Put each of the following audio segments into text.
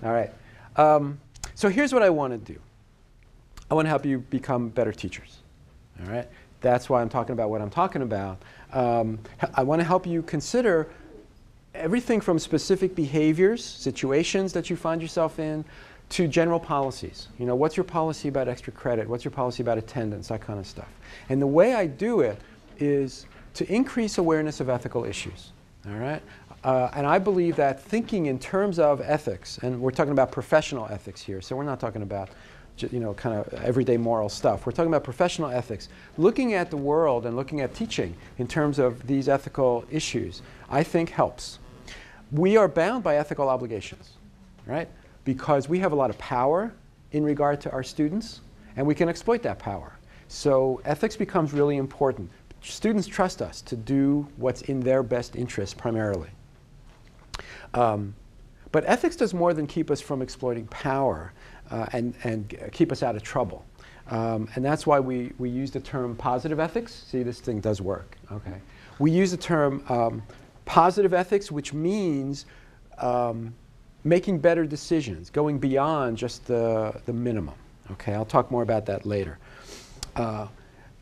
All right. So here's what I want to do. I want to help you become better teachers. All right. That's why I'm talking about what I'm talking about. I want to help you consider everything from specific behaviors, situations that you find yourself in, to general policies. You know, what's your policy about extra credit? What's your policy about attendance? That kind of stuff. And the way I do it is to increase awareness of ethical issues. All right? And I believe that thinking in terms of ethics, and we're talking about professional ethics here, so we're not talking about kind of everyday moral stuff. We're talking about professional ethics. Looking at the world and looking at teaching in terms of these ethical issues, I think helps. We are bound by ethical obligations, right? Because we have a lot of power in regard to our students, and we can exploit that power. So ethics becomes really important. Students trust us to do what's in their best interest primarily. But ethics does more than keep us from exploiting power and keep us out of trouble. And that's why we use the term positive ethics. See, this thing does work. Okay. We use the term positive ethics, which means making better decisions, going beyond just the minimum. Okay, I'll talk more about that later.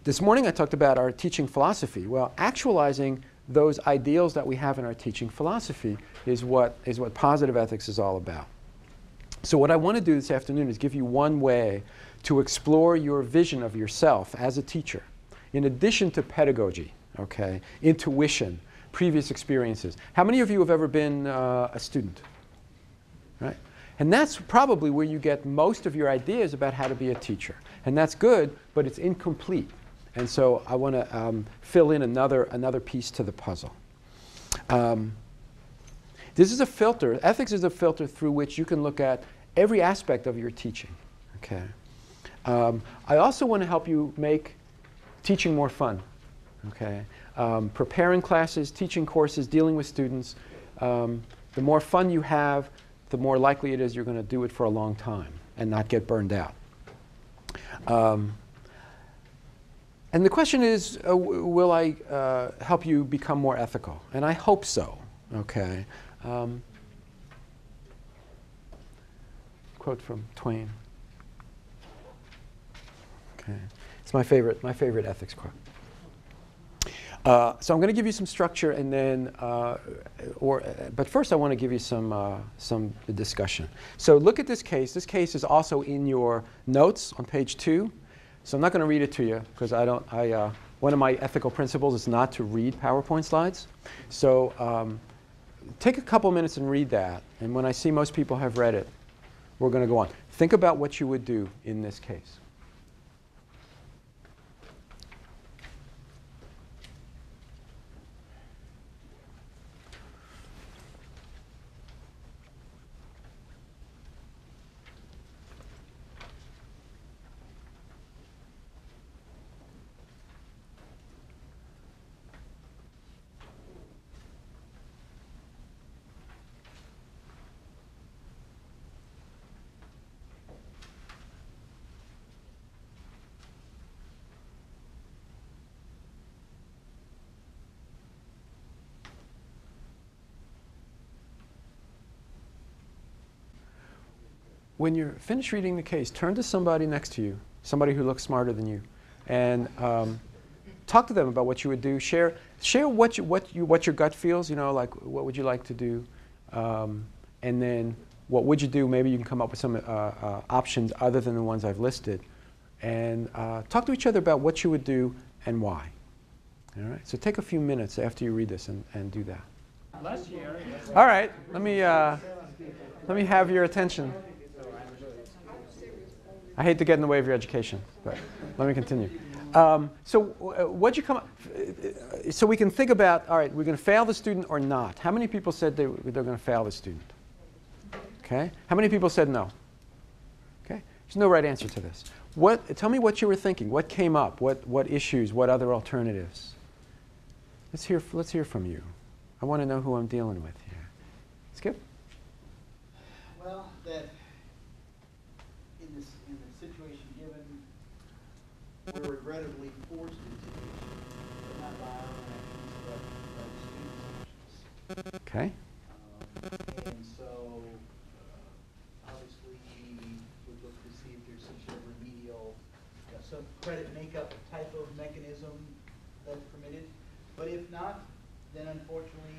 This morning I talked about our teaching philosophy. Well, actualizing those ideals that we have in our teaching philosophy is what positive ethics is all about. So what I want to do this afternoon is give you one way to explore your vision of yourself as a teacher, in addition to pedagogy, okay, intuition, previous experiences. How many of you have ever been a student? Right? And that's probably where you get most of your ideas about how to be a teacher. And that's good, but it's incomplete. And so I want to fill in another piece to the puzzle. This is a filter. Ethics is a filter through which you can look at every aspect of your teaching. Okay. I also want to help you make teaching more fun. Okay. Preparing classes, teaching courses, dealing with students. The more fun you have, the more likely it is you're going to do it for a long time and not get burned out. And the question is, will I help you become more ethical? And I hope so. Okay. Quote from Twain. Okay. It's my favorite ethics quote. So I'm going to give you some structure, and then, but first I want to give you some discussion. So look at this case. This case is also in your notes on page 2. So I'm not going to read it to you because one of my ethical principles is not to read PowerPoint slides. So take a couple minutes and read that. And when I see most people have read it, we're going to go on. Think about what you would do in this case. When you're finished reading the case, turn to somebody next to you, somebody who looks smarter than you, and talk to them about what you would do. Share what your gut feels. You know, like what would you like to do, and then what would you do? Maybe you can come up with some options other than the ones I've listed, and talk to each other about what you would do and why. All right. So take a few minutes after you read this and do that. All right. Let me have your attention. I hate to get in the way of your education, but let me continue. So what'd you come up? So we can think about, all right, we're going to fail the student or not. How many people said they're going to fail the student? Okay. How many people said no? Okay. There's no right answer to this. Tell me what you were thinking. What came up? What issues? What other alternatives? Let's hear from you. I want to know who I'm dealing with here. Skip. Well, that in the situation given, we're regrettably forced into teaching, but not by our own actions, but by the students' actions. Okay. And so credit makeup type of mechanism that's permitted. But if not, then unfortunately,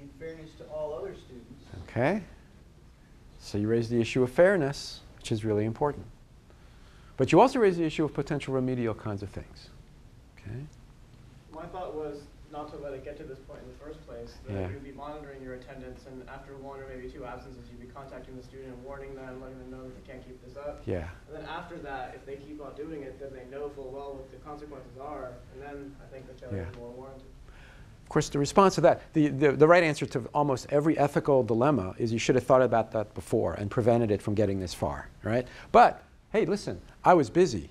in fairness to all other students. Okay. So you raise the issue of fairness, which is really important. But you also raise the issue of potential remedial kinds of things. Okay. My thought was not to let it get to this point in the first place, that you'd be monitoring your attendance, and after 1 or maybe 2 absences, you'd be contacting the student and warning them, letting them know that they can't keep this up. Yeah. And then after that, if they keep on doing it, then they know full well what the consequences are, and then I think the failure is more warranted. Of course, the response to that, the right answer to almost every ethical dilemma is you should have thought about that before and prevented it from getting this far, right? But, hey, listen, I was busy.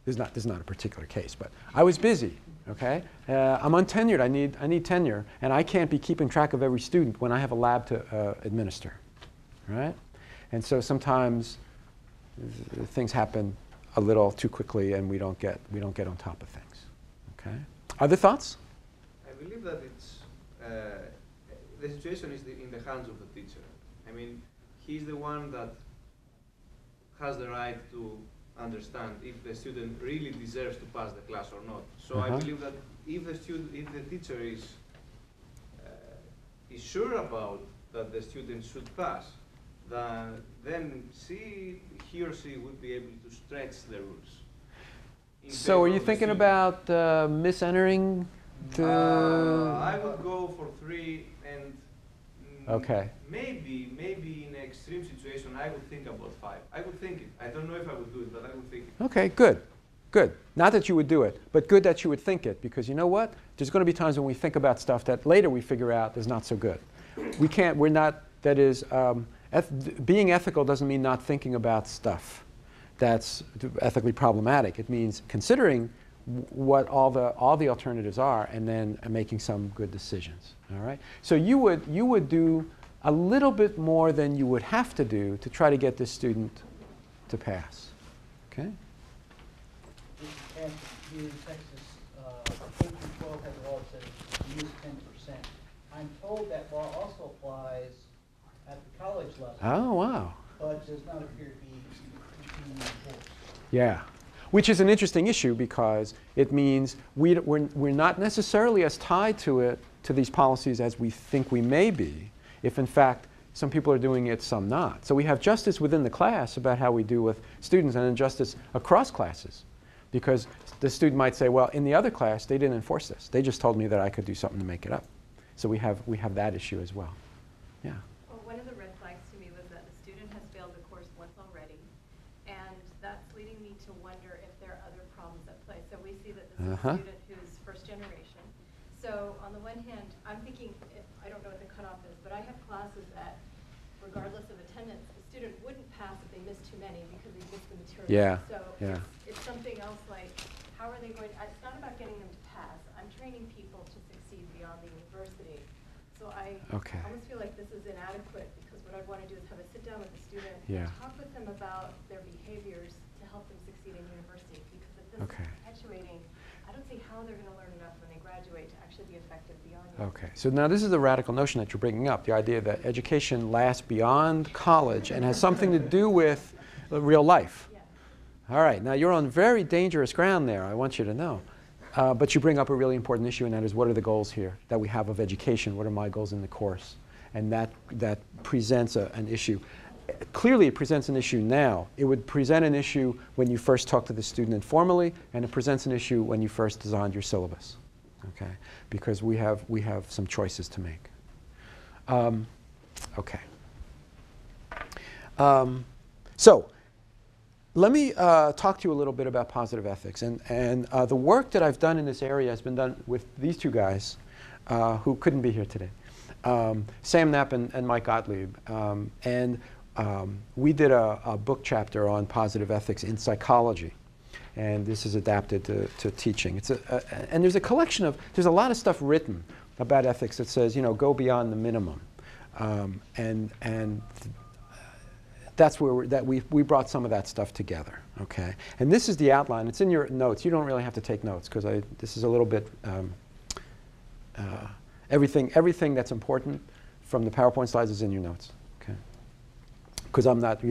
This is not a particular case, but I was busy, okay? I'm untenured, I need tenure, and I can't be keeping track of every student when I have a lab to administer, right? And so sometimes things happen a little too quickly and we don't get on top of things, okay? Other thoughts? I believe that it's, the situation is in the hands of the teacher. I mean, he's the one that has the right to understand if the student really deserves to pass the class or not. So I believe that if the teacher is sure about that the student should pass, then he or she would be able to stretch the rules. So are you thinking about misentering I would go for 3 and okay. Maybe in an extreme situation I would think about 5. I would think it. I don't know if I would do it, but I would think it. Okay, good. Good. Not that you would do it, but good that you would think it, because you know what? There's going to be times when we think about stuff that later we figure out is not so good. Being ethical doesn't mean not thinking about stuff that's ethically problematic. It means considering what all the alternatives are and then making some good decisions. All right? So you would do a little bit more than you would have to do to try to get this student to pass. Okay? Here in Texas, K-12 has a law that says use 10%. I'm told that law also applies at the college level. Oh, wow. But does not appear to be being enforced. Yeah. Which is an interesting issue because it means we're not necessarily as tied to these policies as we think we may be, if in fact some people are doing it, some not. So we have justice within the class about how we do with students and injustice across classes. Because the student might say, well, in the other class, they didn't enforce this. They just told me that I could do something to make it up. So we have that issue as well. Yeah. Well, one of the red flags to me was that the student has failed the course once already. And that's leading me to wonder if there are other problems at play. So we see that this is a student who's first generation. So on the one hand, I'm thinking, I don't know what the cutoff is, but I have classes that, regardless of attendance, the student wouldn't pass if they missed too many because they missed the material. Yeah. So yeah. It's something else like, how are they going to, it's not about getting them to pass. I'm training people to succeed beyond the university. So I almost feel like this is inadequate because what I'd want to do is have a sit down with the student and talk with them about their behaviors to help them succeed in university. Because if this is perpetuating, I don't see how they're going to learn enough when they graduate to actually be effective beyond university. Okay, so now this is the radical notion that you're bringing up, the idea that education lasts beyond college and has something to do with real life. All right, now you're on very dangerous ground there, I want you to know. But you bring up a really important issue, and that is what are the goals here that we have of education? What are my goals in the course? And that presents an issue. Clearly, it presents an issue now. It would present an issue when you first talk to the student informally, and it presents an issue when you first designed your syllabus. Okay, because we have some choices to make. Okay. So let me talk to you a little bit about positive ethics. And the work that I've done in this area has been done with these two guys who couldn't be here today, Sam Knapp and Mike Gottlieb. We did a book chapter on positive ethics in psychology. And this is adapted to teaching. And there's a collection of, there's a lot of stuff written about ethics that says, you know, go beyond the minimum. That's where we brought some of that stuff together, okay? And this is the outline. It's in your notes. You don't really have to take notes because this is a little bit, everything that's important from the PowerPoint slides is in your notes, okay? Because I'm not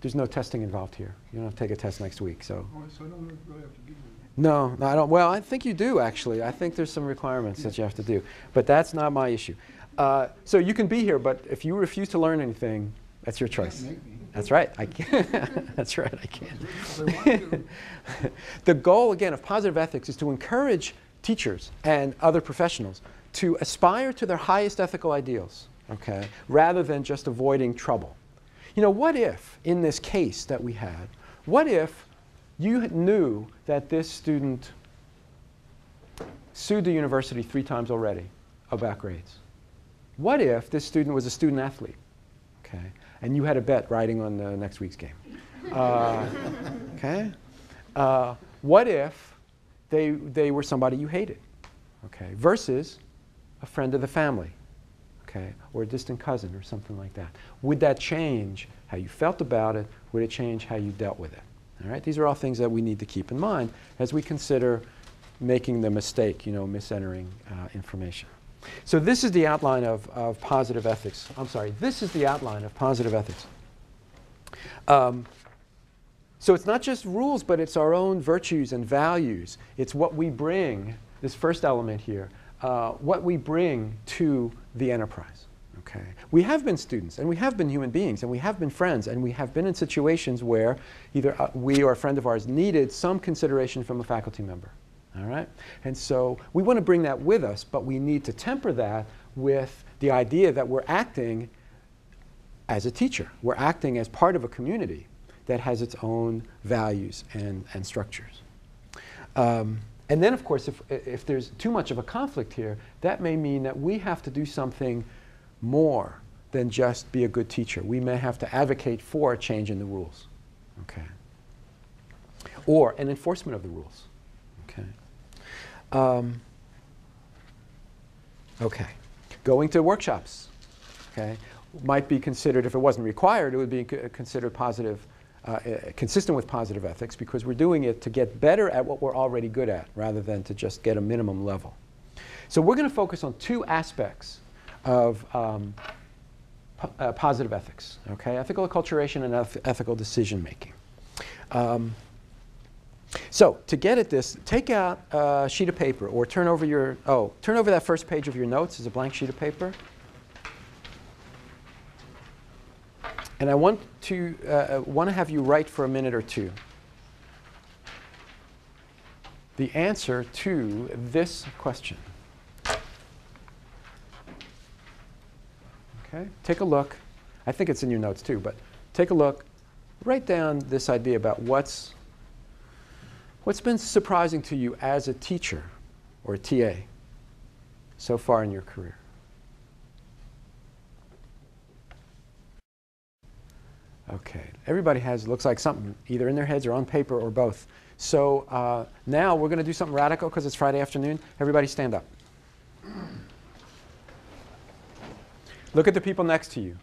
There's no testing involved here. You don't have to take a test next week. So. Oh, so I don't really have to be here. No, I don't. Well, I think you do, actually. I think there's some requirements that you have to do. But that's not my issue. So you can be here, but if you refuse to learn anything, that's your choice. Make me. That's right. I can. That's right. I can. The goal, again, of positive ethics is to encourage teachers and other professionals to aspire to their highest ethical ideals, okay, rather than just avoiding trouble. You know, what if, in this case that we had, what if you knew that this student sued the university 3 times already about grades? What if this student was a student athlete, okay, and you had a bet riding on the next week's game? Okay? What if they were somebody you hated, okay, versus a friend of the family, okay, or a distant cousin or something like that? Would that change how you felt about it? Would it change how you dealt with it? All right? These are all things that we need to keep in mind as we consider making the mistake, you know, misentering information. So this is the outline of positive ethics. I'm sorry, this is the outline of positive ethics. So it's not just rules, but it's our own virtues and values. It's what we bring, this first element here, what we bring to the enterprise. Okay. We have been students, and we have been human beings, and we have been friends, and we have been in situations where either we or a friend of ours needed some consideration from a faculty member. All right? And so we want to bring that with us, but we need to temper that with the idea that we're acting as a teacher. We're acting as part of a community that has its own values and structures. And then, of course, if there's too much of a conflict here, that may mean that we have to do something more than just be a good teacher. We may have to advocate for a change in the rules, okay, or an enforcement of the rules, okay. Okay, going to workshops, okay, might be considered, if it wasn't required, it would be considered positive, consistent with positive ethics, because we're doing it to get better at what we're already good at, rather than to just get a minimum level. So we're going to focus on 2 aspects of positive ethics, okay? Ethical acculturation and ethical decision making. So to get at this, take out a sheet of paper, or turn over that first page of your notes as a blank sheet of paper. And I want to have you write for a minute or 2 the answer to this question. Okay, take a look. I think it's in your notes too, but take a look. Write down this idea about what's been surprising to you as a teacher or a TA so far in your career. Okay, everybody looks like something, either in their heads or on paper or both. So now we're going to do something radical because it's Friday afternoon. Everybody stand up. Look at the people next to you.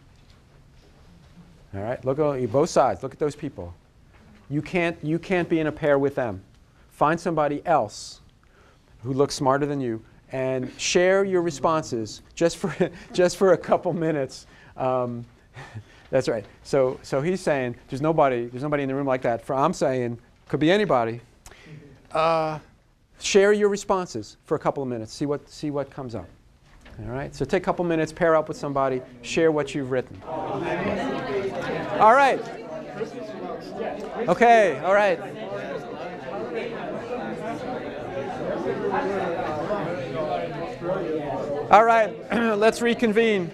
All right, look at both sides. Look at those people. You can't be in a pair with them. Find somebody else who looks smarter than you and share your responses just for a couple minutes. That's right. So he's saying there's nobody in the room like that. I'm saying could be anybody. Share your responses for a couple of minutes. See what comes up. All right. So take a couple minutes, pair up with somebody, share what you've written. All right. Okay. All right. All right. Let's reconvene.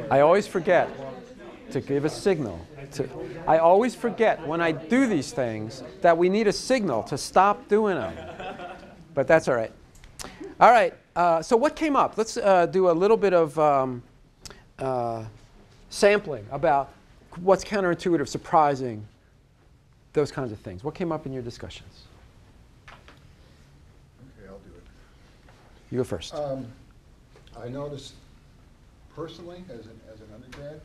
I always forget to give a signal. I always forget when I do these things that we need a signal to stop doing them. But that's all right. All right. So what came up? Let's do a little bit of sampling about what's counterintuitive, surprising, those kinds of things. What came up in your discussions? Okay, I'll do it. You go first. I noticed personally, as an undergrad,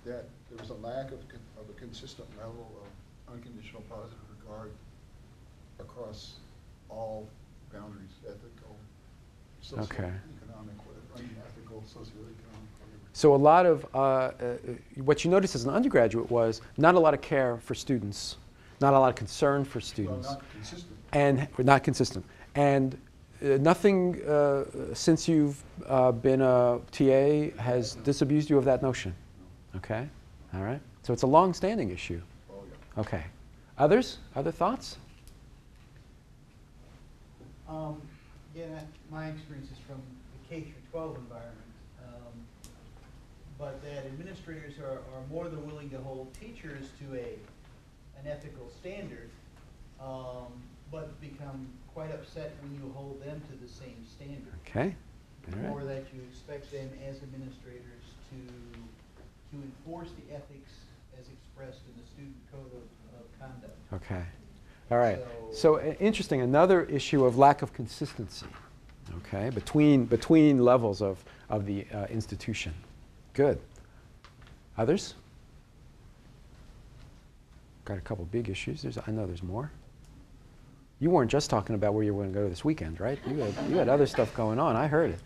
that there was a lack of a consistent level of unconditional positive regard across all boundaries, ethical, socioeconomic, whatever, unethical, socioeconomic, whatever. So a lot of, what you noticed as an undergraduate was not a lot of care for students, not a lot of concern for students. Well, not consistent. And not consistent. And nothing since you've been a TA has disabused you of that notion. Okay? All right? So it's a long-standing issue. Oh, yeah. Okay. Others? Other thoughts? Again, my experience is from the K through 12 environment, but that administrators are more than willing to hold teachers to an ethical standard, but become quite upset when you hold them to the same standard. Okay. All right. Or that you expect them as administrators to enforce the ethics as expressed in the student code of conduct. Okay. All right. So interesting. Another issue of lack of consistency. Okay. Between levels of the institution. Good. Others? Got a couple big issues. I know there's more. You weren't just talking about where you were going to go this weekend, right? You had other stuff going on. I heard it.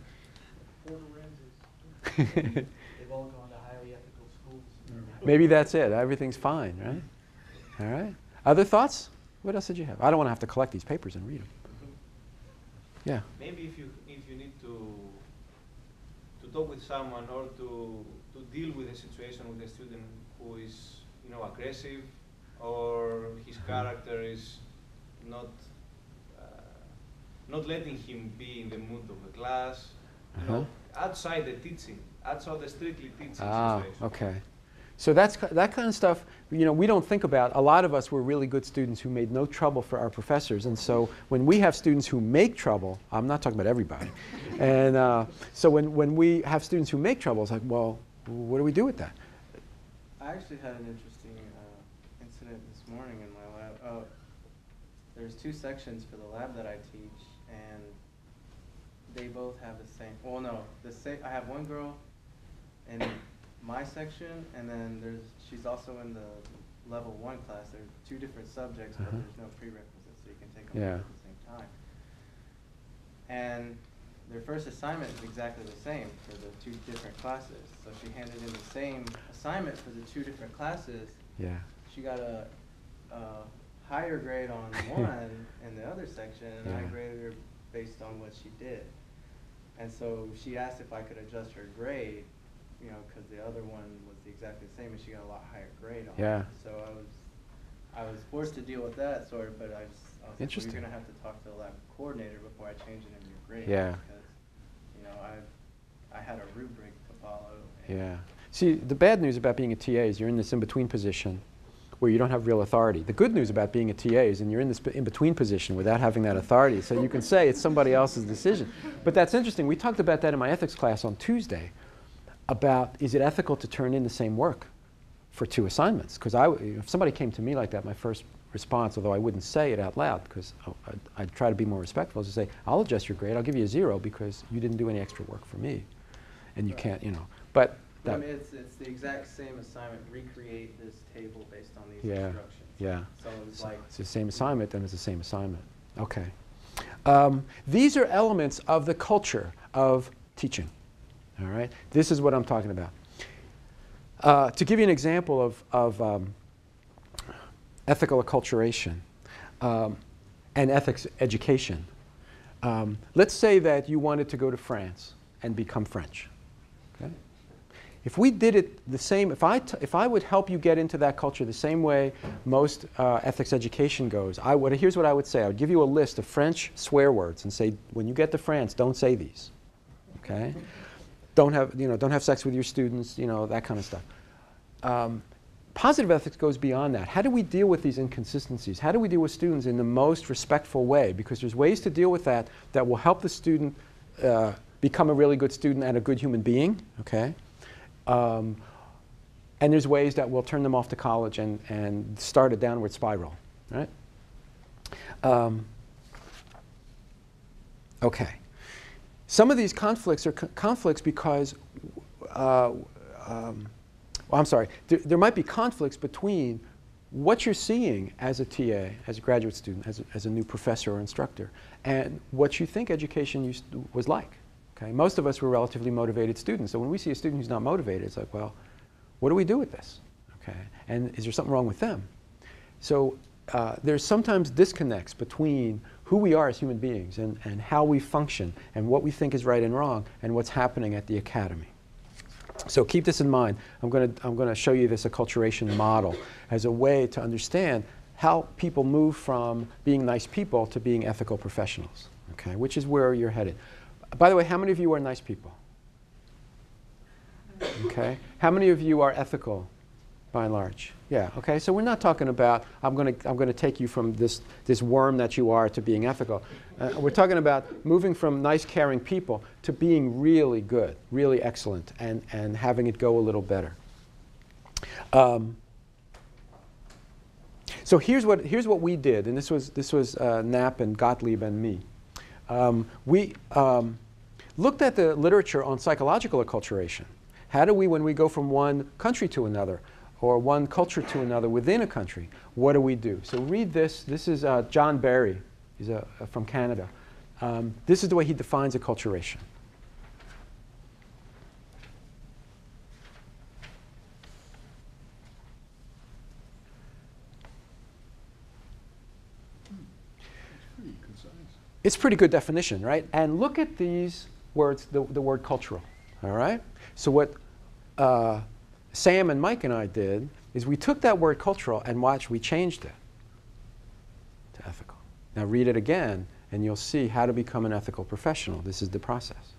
They've all gone to highly ethical schools. Maybe that's it. Everything's fine, right? All right. Other thoughts? What else did you have? I don't want to have to collect these papers and read them. Yeah. Maybe if you need to talk with someone or to deal with a situation with a student who is aggressive, or his character is not letting him be in the mood of the class, outside the teaching, outside the strictly teaching situation. Okay. So that kind of stuff, we don't think about. A lot of us were really good students who made no trouble for our professors, and so when we have students who make trouble, I'm not talking about everybody, and so when we have students who make trouble, it's like, well, what do we do with that? I actually had an interesting incident this morning in my lab. There's 2 sections for the lab that I teach, and they both have the same. Well, no, I have one girl in my section, and then she's also in the level 1 class. There are 2 different subjects, but there's no prerequisites, so you can take them both at the same time. And their first assignment is exactly the same for the 2 different classes. So she handed in the same assignment for the 2 different classes. Yeah. She got a higher grade on one in the other section, and I graded her based on what she did. And so she asked if I could adjust her grade, because the other one was exactly the same, and she got a lot higher grade on it. So I was forced to deal with that sort of, but I was like, well, you're going to have to talk to the lab coordinator before I change it in your grade. Yeah. Because, I had a rubric to follow. Yeah. See, the bad news about being a TA is you're in this in-between position where you don't have real authority. The good news about being a TA is you're in this in-between position without having that authority. So you can say it's somebody else's decision. But that's interesting. We talked about that in my ethics class on Tuesday, about is it ethical to turn in the same work for 2 assignments? Because if somebody came to me like that, my first response, although I wouldn't say it out loud because I'd try to be more respectful, is to say, I'll adjust your grade, I'll give you a 0 because you didn't do any extra work for me. And you can't, but I mean, it's the exact same assignment, recreate this table based on these instructions. Yeah. So it's like it's the same assignment, then it's the same assignment. Okay. These are elements of the culture of teaching. All right. This is what I'm talking about. To give you an example of ethical acculturation and ethics education, let's say that you wanted to go to France and become French. Okay? If we did it the same, if I would help you get into that culture the same way most ethics education goes, here's what I would say. I would give you a list of French swear words and say, when you get to France, don't say these. Okay? Don't have sex with your students, that kind of stuff. Positive ethics goes beyond that. How do we deal with these inconsistencies? How do we deal with students in the most respectful way? Because there's ways to deal with that will help the student become a really good student and a good human being. Okay? And there's ways that will turn them off to college and start a downward spiral. Right? Okay. Some of these conflicts are conflicts because, I'm sorry, there might be conflicts between what you're seeing as a TA, as a graduate student, as a new professor or instructor, and what you think education was like. Okay? Most of us were relatively motivated students. So when we see a student who's not motivated, it's like, well, what do we do with this? Okay? And is there something wrong with them? So there's sometimes disconnects between who we are as human beings and how we function and what we think is right and wrong and what's happening at the academy. So keep this in mind. I'm going to show you this acculturation model as a way to understand how people move from being nice people to being ethical professionals, okay, which is where you're headed. By the way, how many of you are nice people? Okay. How many of you are ethical, by and large? Yeah. Okay. So we're not talking about I'm going to take you from this worm that you are to being ethical. We're talking about moving from nice, caring people to being really good, really excellent, and having it go a little better. So here's what we did, and this was Knapp and Gottlieb and me. We looked at the literature on psychological acculturation. How do we, when we go from one country to another, or one culture to another within a country, what do we do? So read this. This is John Barry. He's from Canada. This is the way he defines acculturation. It's a pretty good definition, right? And look at these words, the word cultural, all right? So what Sam and Mike and I did is we took that word cultural and we changed it to ethical. Now read it again and you'll see how to become an ethical professional. This is the process.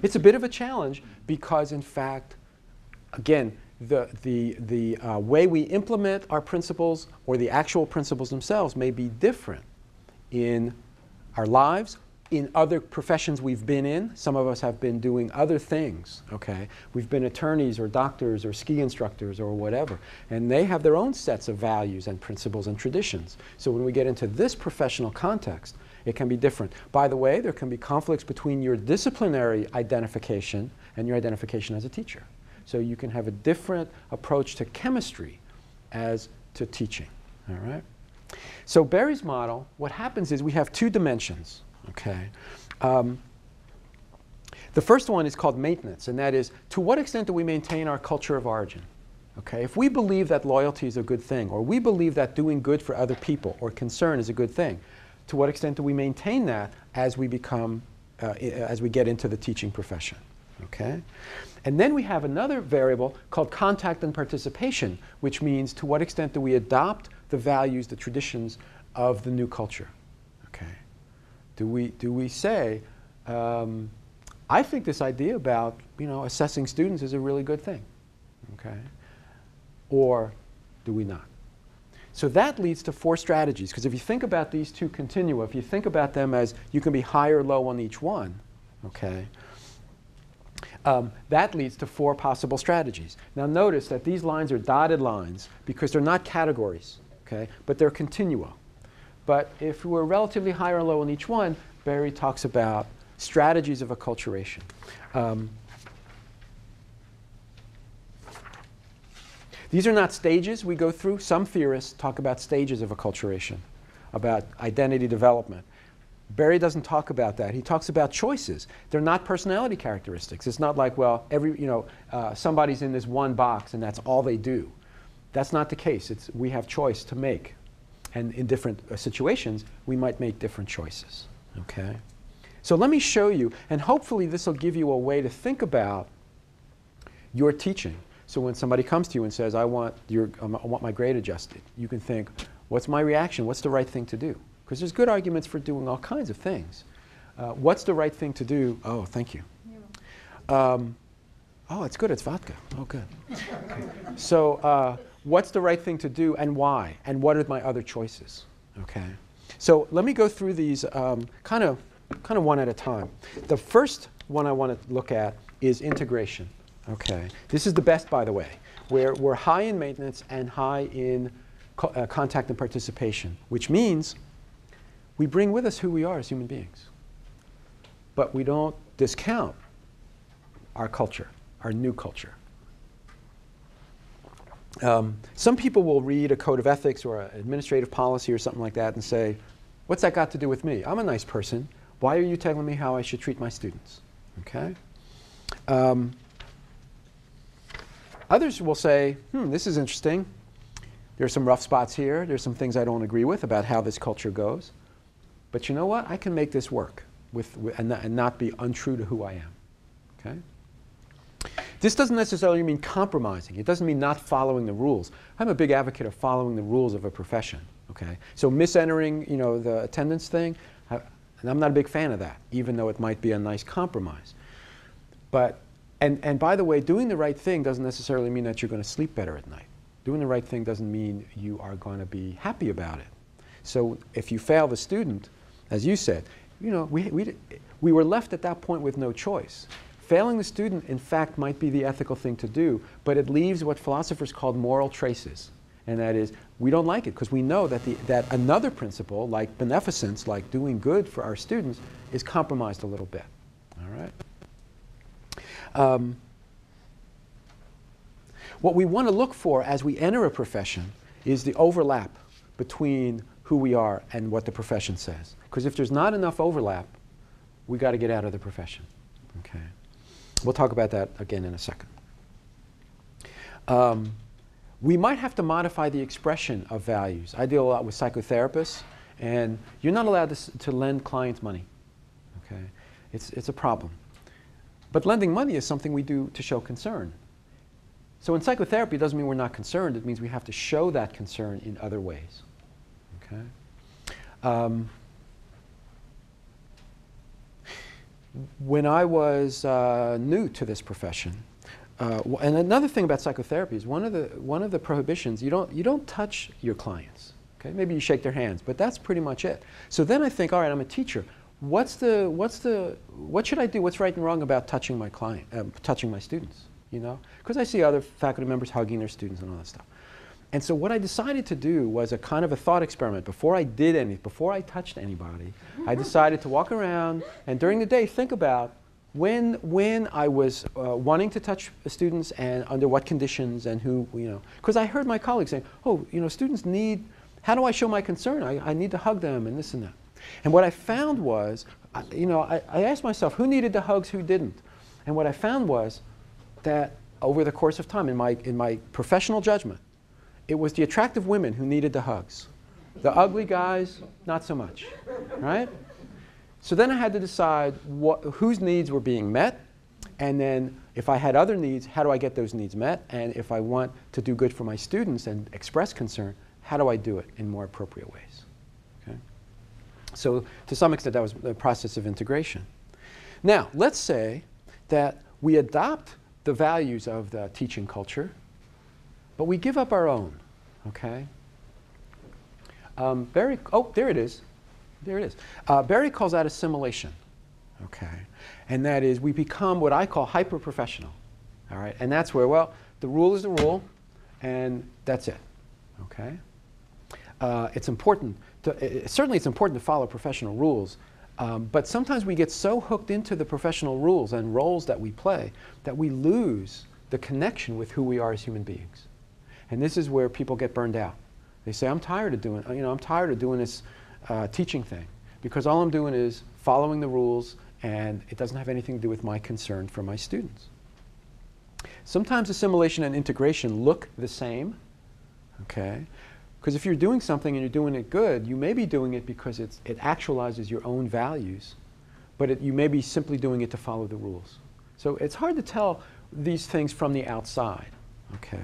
It's a bit of a challenge because, in fact, again, the way we implement our principles or the actual principles themselves may be different in our lives, in other professions we've been in. Some of us have been doing other things, okay? We've been attorneys or doctors or ski instructors or whatever, and they have their own sets of values and principles and traditions. So when we get into this professional context, it can be different. By the way, there can be conflicts between your disciplinary identification and your identification as a teacher. So you can have a different approach to chemistry as to teaching, all right? So Barry's model, what happens is we have two dimensions, okay? The first one is called maintenance, and that is, to what extent do we maintain our culture of origin? Okay? If we believe that loyalty is a good thing, or we believe that doing good for other people or concern is a good thing, to what extent do we maintain that as we become, as we get into the teaching profession? Okay? And then we have another variable called contact and participation, which means to what extent do we adopt the values, the traditions of the new culture? Okay? Do we say, I think this idea about assessing students is a really good thing, okay? Or do we not? So that leads to 4 strategies, because if you think about these two continua, if you think about them as you can be high or low on each one, okay? That leads to 4 possible strategies. Now notice that these lines are dotted lines because they're not categories, okay? But they're continua. But if we're relatively high or low on each one, Barry talks about strategies of acculturation. These are not stages we go through. Some theorists talk about stages of acculturation, about identity development. Barry doesn't talk about that. He talks about choices. They're not personality characteristics. It's not like, well, somebody's in this one box and that's all they do. That's not the case. We have choice to make. And in different situations, we might make different choices. Okay? So let me show you, and hopefully this will give you a way to think about your teaching. So when somebody comes to you and says, I want my grade adjusted, you can think, what's my reaction? What's the right thing to do? Because there's good arguments for doing all kinds of things. What's the right thing to do? Oh, thank you. Oh, it's good. It's vodka. Oh, good. Okay. So what's the right thing to do and why? And what are my other choices? Okay. So let me go through these kind of one at a time. The first one I want to look at is integration. Okay. This is the best, by the way, where we're high in maintenance and high in contact and participation, which means we bring with us who we are as human beings. But we don't discount our culture, our new culture. Some people will read a code of ethics or an administrative policy or something like that and say, what's that got to do with me? I'm a nice person. Why are you telling me how I should treat my students? Okay? Others will say, this is interesting. There's some rough spots here. There's some things I don't agree with about how this culture goes. But you know what? I can make this work and not be untrue to who I am. Okay? This doesn't necessarily mean compromising. It doesn't mean not following the rules. I'm a big advocate of following the rules of a profession. Okay? So misentering, the attendance thing, and I'm not a big fan of that, even though it might be a nice compromise. But, and by the way, doing the right thing doesn't necessarily mean that you're going to sleep better at night. Doing the right thing doesn't mean you are going to be happy about it. So if you fail the student, as you said, we were left at that point with no choice. Failing the student, in fact, might be the ethical thing to do, but it leaves what philosophers call moral traces. And that is, we don't like it because we know that another principle, like beneficence, like doing good for our students, is compromised a little bit. All right? What we want to look for as we enter a profession is the overlap between who we are and what the profession says. Because if there's not enough overlap, we got to get out of the profession. Okay? We'll talk about that again in a second. We might have to modify the expression of values. I deal a lot with psychotherapists, and you're not allowed to lend clients money. Okay? It's a problem. But lending money is something we do to show concern. So in psychotherapy, it doesn't mean we're not concerned. It means we have to show that concern in other ways. Okay? When I was new to this profession, and another thing about psychotherapy is one of the prohibitions, you don't touch your clients. Okay? Maybe you shake their hands, but that's pretty much it. So then I think, all right, I'm a teacher. What should I do? What's right and wrong about touching my touching my students? Because I see other faculty members hugging their students and all that stuff. And so what I decided to do was a kind of a thought experiment. Before I touched anybody, I decided to walk around and during the day think about when I was wanting to touch students and under what conditions and who, Because I heard my colleagues saying, students need, how do I show my concern? I need to hug them and this and that. And what I found was, I asked myself, who needed the hugs, who didn't? And what I found was that over the course of time, in my professional judgment, it was the attractive women who needed the hugs. The ugly guys, not so much, right? So then I had to decide whose needs were being met, and then if I had other needs, how do I get those needs met? And if I want to do good for my students and express concern, how do I do it in more appropriate ways? Okay? So to some extent, that was the process of integration. Now, let's say that we adopt the values of the teaching culture, but we give up our own, okay? There it is. There it is. Berry calls that assimilation, okay? And that is we become what I call hyper-professional, all right? And that's where, the rule is the rule, and that's it, okay? It's important, certainly it's important to follow professional rules, but sometimes we get so hooked into the professional rules and roles that we play that we lose the connection with who we are as human beings. And this is where people get burned out. They say, I'm tired of doing this teaching thing because all I'm doing is following the rules and it doesn't have anything to do with my concern for my students. Sometimes assimilation and integration look the same, okay? Because if you're doing something and you're doing it good, you may be doing it because it actualizes your own values, but you may be simply doing it to follow the rules. So it's hard to tell these things from the outside, okay?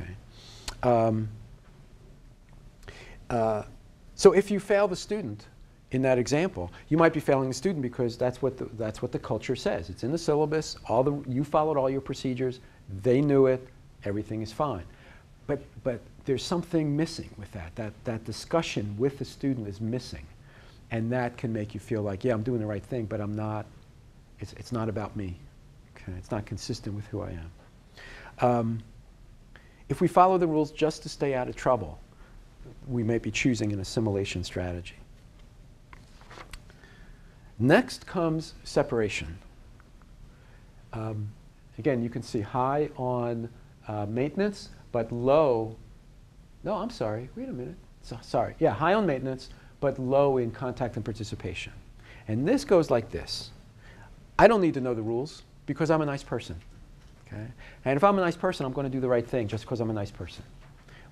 So if you fail the student in that example, you might be failing the student because that's what the culture says. It's in the syllabus. You followed all your procedures. They knew it. Everything is fine. But there's something missing with that. That discussion with the student is missing, and that can make you feel like, yeah, I'm doing the right thing, but I'm not. It's not about me. Okay? It's not consistent with who I am. If we follow the rules just to stay out of trouble, we may be choosing an assimilation strategy. Next comes separation. Again, you can see high on maintenance, but low No, I'm sorry. Wait a minute. Sorry. Yeah, high on maintenance, but low in contact and participation. And this goes like this. I don't need to know the rules because I'm a nice person. Okay? And if I'm a nice person, I'm going to do the right thing just because I'm a nice person.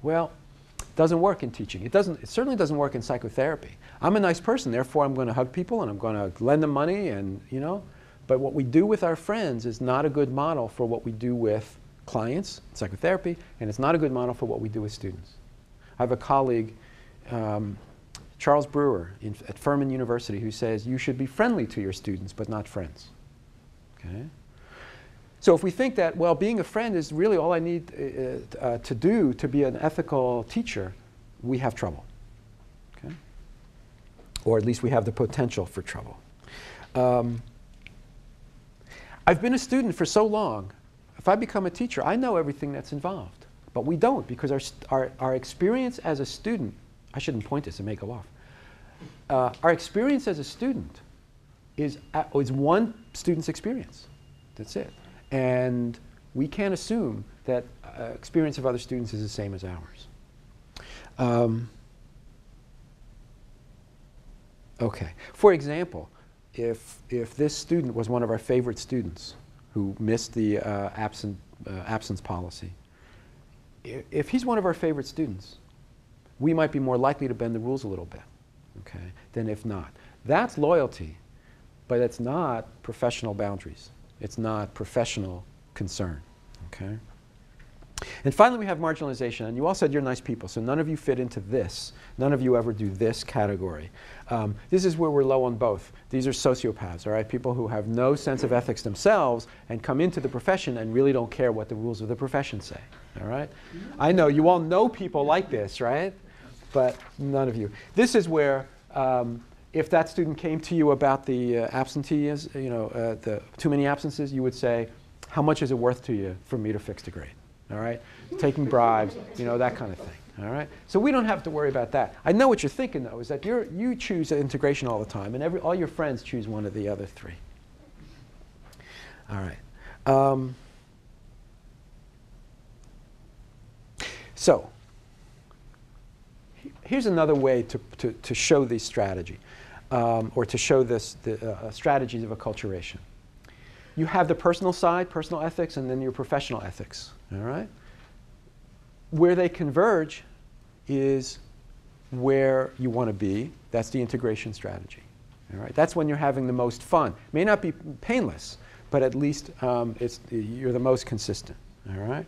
Well, it doesn't work in teaching. It certainly doesn't work in psychotherapy. I'm a nice person, therefore I'm going to hug people and I'm going to lend them money and, you know. But what we do with our friends is not a good model for what we do with clients, psychotherapy, and it's not a good model for what we do with students. I have a colleague, Charles Brewer at Furman University, who says you should be friendly to your students but not friends. Okay? So if we think that, well, being a friend is really all I need to do to be an ethical teacher, we have trouble. Okay? Or at least we have the potential for trouble. I've been a student for so long. If I become a teacher, I know everything that's involved. But we don't, because our experience as a student, I shouldn't point this, it may go off. Our experience as a student is one student's experience. That's it. And we can't assume that experience of other students is the same as ours. Okay. For example, if this student was one of our favorite students who missed the absence policy, if he's one of our favorite students, we might be more likely to bend the rules a little bit, okay, than if not. That's loyalty, but it's not professional boundaries. It's not professional concern, okay? And finally, we have marginalization. And you all said you're nice people, so none of you fit into this. None of you ever do this category. This is where we're low on both. These are sociopaths, all right? People who have no sense of ethics themselves and come into the profession and really don't care what the rules of the profession say, all right? I know, you all know people like this, right? But none of you. This is where, if that student came to you about the absentees, you know, the too many absences, you would say, how much is it worth to you for me to fix the grade? All right? Taking bribes, you know, that kind of thing. All right? So we don't have to worry about that. I know what you're thinking, though, is that you choose integration all the time, and all your friends choose one of the other three. All right. So here's another way to show this strategy, or to show the strategies of acculturation. You have the personal side, personal ethics, and then your professional ethics. All right? Where they converge is where you want to be. That's the integration strategy. All right? That's when you're having the most fun. It may not be painless, but at least you're the most consistent. All right?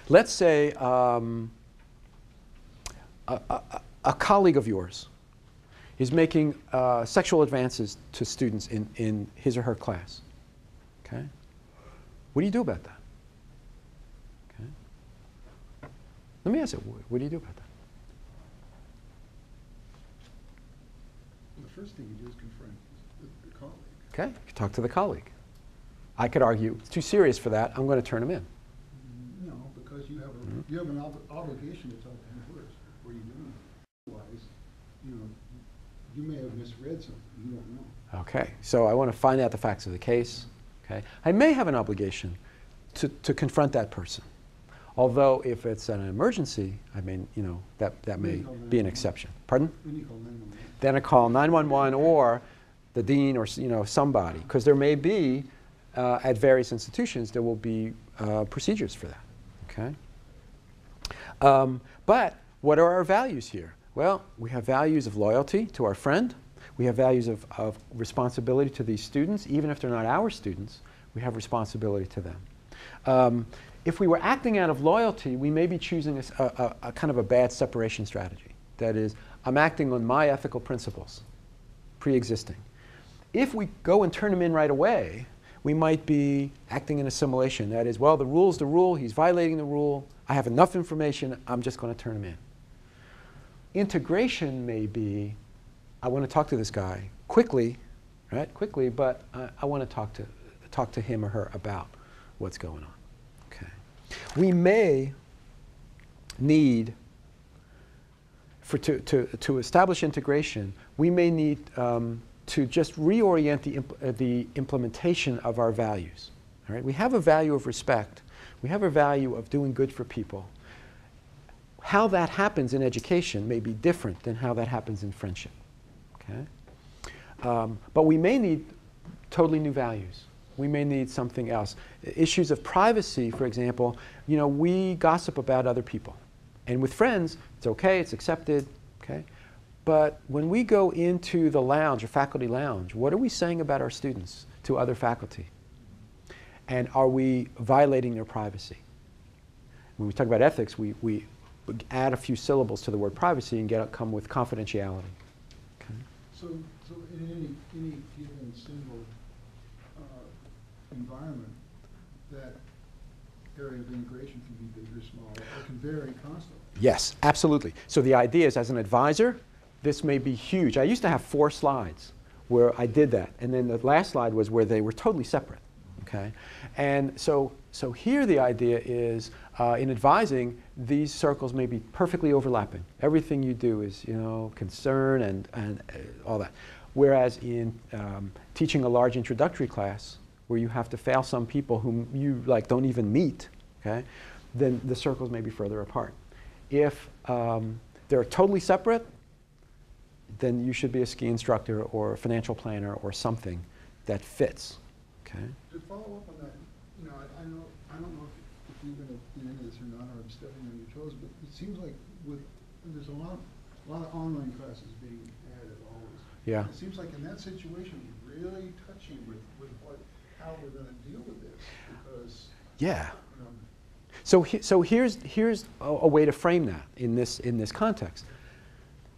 Let's say a colleague of yours is making sexual advances to students in his or her class. Okay? What do you do about that? Okay? Let me ask you, what do you do about that? Well, the first thing you do is confront the colleague. Okay, you talk to the colleague. I could argue, it's too serious for that, I'm going to turn him in. No, because you have an obligation to tell him first before you do it. Otherwise, you know, you may have misread something, you don't know. Okay, so I want to find out the facts of the case. Okay, I may have an obligation to confront that person. Although if it's an emergency, I mean, you know, that may be an exception. Pardon? Then you call 911. Then I call 911 or the dean or, you know, somebody, because there may be at various institutions there will be procedures for that. Okay. But what are our values here? Well, we have values of loyalty to our friend. We have values of responsibility to these students. Even if they're not our students, we have responsibility to them. If we were acting out of loyalty, we may be choosing a kind of a bad separation strategy. That is, I'm acting on my ethical principles, pre-existing. If we go and turn them in right away, we might be acting in assimilation. That is, well, the rule's the rule, he's violating the rule, I have enough information, I'm just going to turn him in. Integration may be, I want to talk to this guy quickly, right? Quickly, but I want to talk to him or her about what's going on. Okay. We may need, to establish integration, we may need to just reorient the implementation of our values. All right? We have a value of respect. We have a value of doing good for people. how that happens in education may be different than how that happens in friendship. Okay? But we may need totally new values. We may need something else. Issues of privacy, for example, you know, we gossip about other people. And with friends, it's okay, it's accepted, okay? But when we go into the lounge or faculty lounge, what are we saying about our students to other faculty? And are we violating their privacy? When we talk about ethics, we add a few syllables to the word privacy and come with confidentiality. Okay? So in any given single environment, that area of integration can be big or small. It can vary constantly. Yes, absolutely. So the idea is, as an advisor, this may be huge. I used to have 4 slides where I did that. And then the last slide was where they were totally separate. Okay? And so here the idea is, in advising, these circles may be perfectly overlapping. Everything you do is, you know, concern and all that. Whereas in teaching a large introductory class, where you have to fail some people whom you like don't even meet, okay, then the circles may be further apart. If they're totally separate, then you should be a ski instructor or a financial planner or something that fits. Okay. To follow up on that, you know, I don't know if you're going to get into this or not, or I'm stepping on your toes, but it seems like there's a lot of online classes being added always. Yeah. It seems like in that situation, you're really touchy with how we're going to deal with this, because yeah. You know, so here's a way to frame that in this context.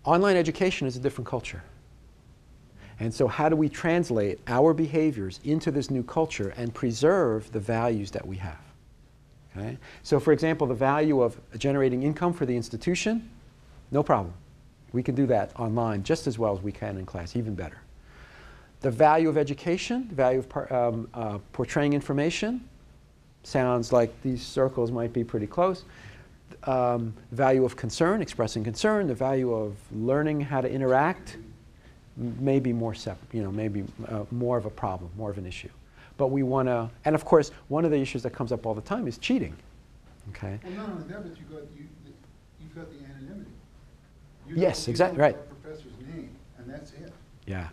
Online education is a different culture. And so how do we translate our behaviors into this new culture and preserve the values that we have? Okay? So for example, the value of generating income for the institution, no problem. We can do that online just as well as we can in class, even better. The value of education, the value of portraying information, sounds like these circles might be pretty close. Value of concern, expressing concern, the value of learning how to interact, may be more separate, you know, maybe more of a problem, more of an issue. But we want to, and of course, one of the issues that comes up all the time is cheating. Okay. well, not only that, but you've got the anonymity. Yes, exactly, right. The professor's name, and that's it. Yeah.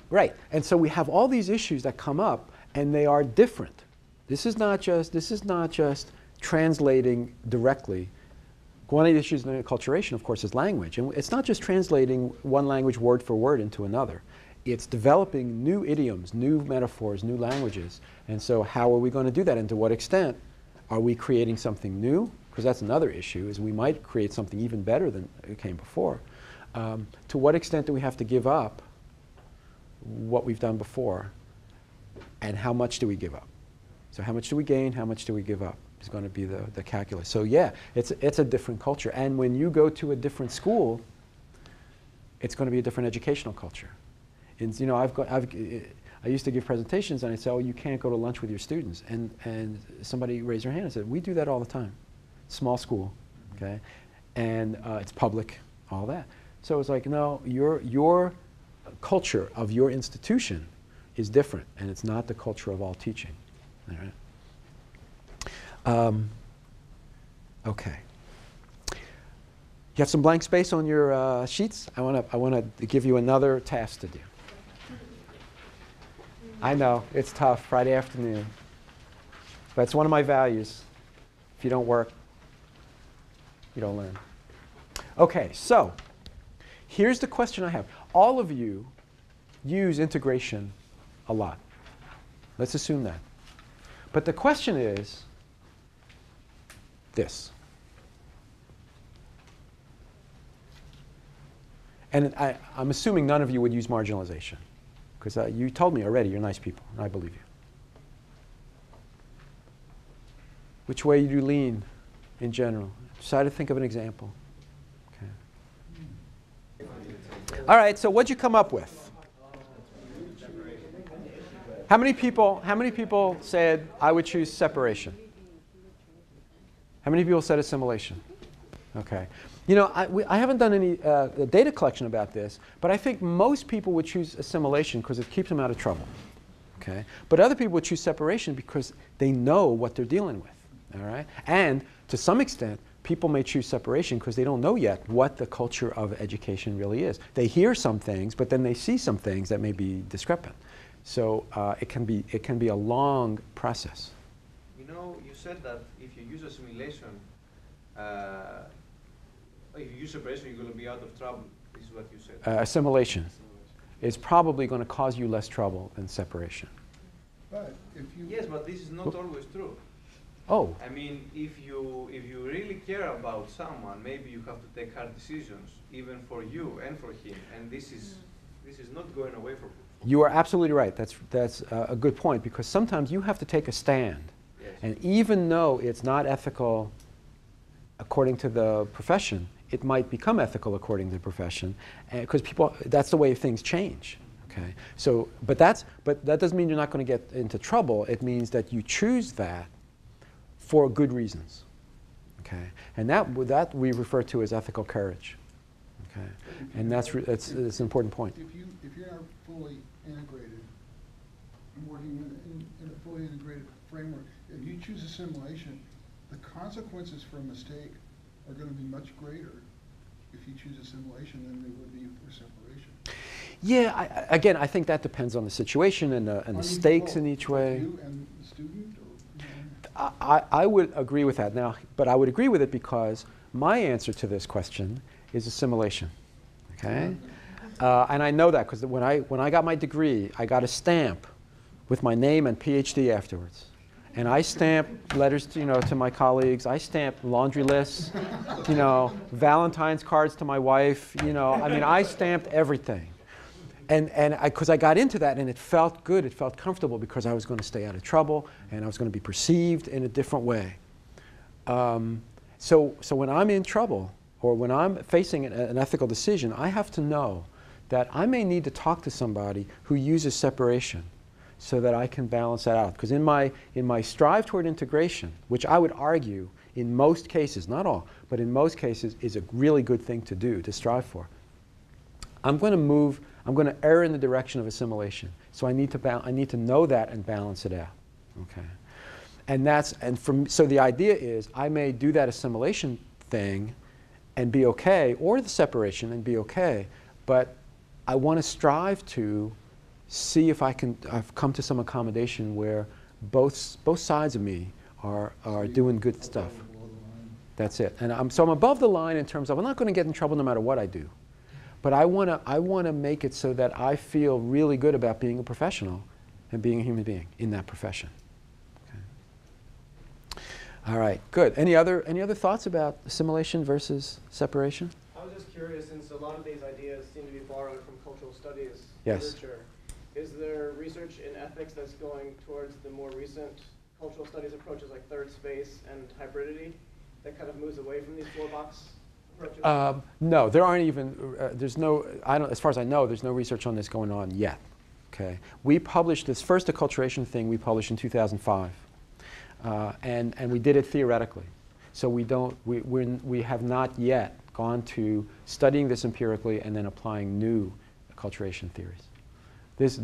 Right. And so we have all these issues that come up, and they are different. This is not just translating directly. One of the issues in acculturation, of course, is language. And it's not just translating one language word for word into another. It's developing new idioms, new metaphors, new languages. And so how are we going to do that? And to what extent are we creating something new? Because that's another issue, is we might create something even better than it came before. To what extent do we have to give up what we've done before? And how much do we give up? So how much do we gain? How much do we give up? Is going to be the calculus. So yeah, it's a different culture. And when you go to a different school, it's going to be a different educational culture. And you know, I used to give presentations, and I'd say, oh, you can't go to lunch with your students. And somebody raised their hand and said, we do that all the time. Small school, okay? And it's public, all that. So it's like, no, your culture of your institution is different, and it's not the culture of all teaching. All right? Okay. You have some blank space on your sheets? I want to give you another task to do. I know, it's tough, Friday afternoon. But it's one of my values. If you don't work, you don't learn. Okay, so here's the question I have. All of you use integration a lot. Let's assume that. But the question is this. And I'm assuming none of you would use marginalization, because you told me already you're nice people, and I believe you. Which way do you lean in general? Try to think of an example. Okay. All right, so what'd you come up with? How many people said I would choose separation? How many people said assimilation? Okay. You know, I haven't done any data collection about this, but I think most people would choose assimilation because it keeps them out of trouble. Okay? But other people would choose separation because they know what they're dealing with. All right? And to some extent, people may choose separation because they don't know yet what the culture of education really is. They hear some things, but then they see some things that may be discrepant. So it can be a long process. You know, you said that if you use a simulation, if you use separation, you're going to be out of trouble. This is what you said. Assimilation is probably going to cause you less trouble than separation. But if you... Yes, but this is not always true. Oh. I mean, if you really care about someone, maybe you have to take hard decisions, even for you and for him. And this is not going away from. You are absolutely right. That's a good point, because sometimes you have to take a stand, Yes. and even though it's not ethical according to the profession, it might become ethical according to the profession, because that's the way things change. Okay. So, but that doesn't mean you're not going to get into trouble. It means that you choose that for good reasons, okay, and that we refer to as ethical courage, okay, and that's an important point. If you're not fully integrated, working in a fully integrated framework, if you choose assimilation, the consequences for a mistake are going to be much greater if you choose assimilation than they would be for separation. Yeah, again, I think that depends on the situation and the stakes in each way. You and the student, I would agree with that now, but I would agree with it because my answer to this question is assimilation. Okay, and I know that because when I got my degree, I got a stamp with my name and PhD afterwards, and I stamped letters to my colleagues. I stamped laundry lists, Valentine's cards to my wife. I mean, I stamped everything. And because I got into that and it felt good, it felt comfortable because I was going to stay out of trouble and I was going to be perceived in a different way. So when I'm in trouble or when I'm facing an ethical decision, I have to know that I may need to talk to somebody who uses separation so that I can balance that out. Because in my strive toward integration, which I would argue in most cases, not all, but in most cases is a really good thing to do, to strive for, I'm going to err in the direction of assimilation. So I need to know that and balance it out. Okay, so the idea is I may do that assimilation thing and be okay, or the separation and be okay, but I want to strive to see if I've come to some accommodation where both sides of me are doing good stuff. That's it. And so I'm above the line in terms of I'm not going to get in trouble no matter what I do. But I want to make it so that I feel really good about being a professional and being a human being in that profession. Okay. All right, good. Any other thoughts about assimilation versus separation? I was just curious, since a lot of these ideas seem to be borrowed from cultural studies Yes. literature, is there research in ethics that's going towards the more recent cultural studies approaches like third space and hybridity that kind of moves away from these four-box approaches? No, there aren't even, as far as I know, there's no research on this going on yet. Okay. We published this first acculturation thing we published in 2005. And we did it theoretically. So we have not yet gone to studying this empirically and then applying new acculturation theories. This,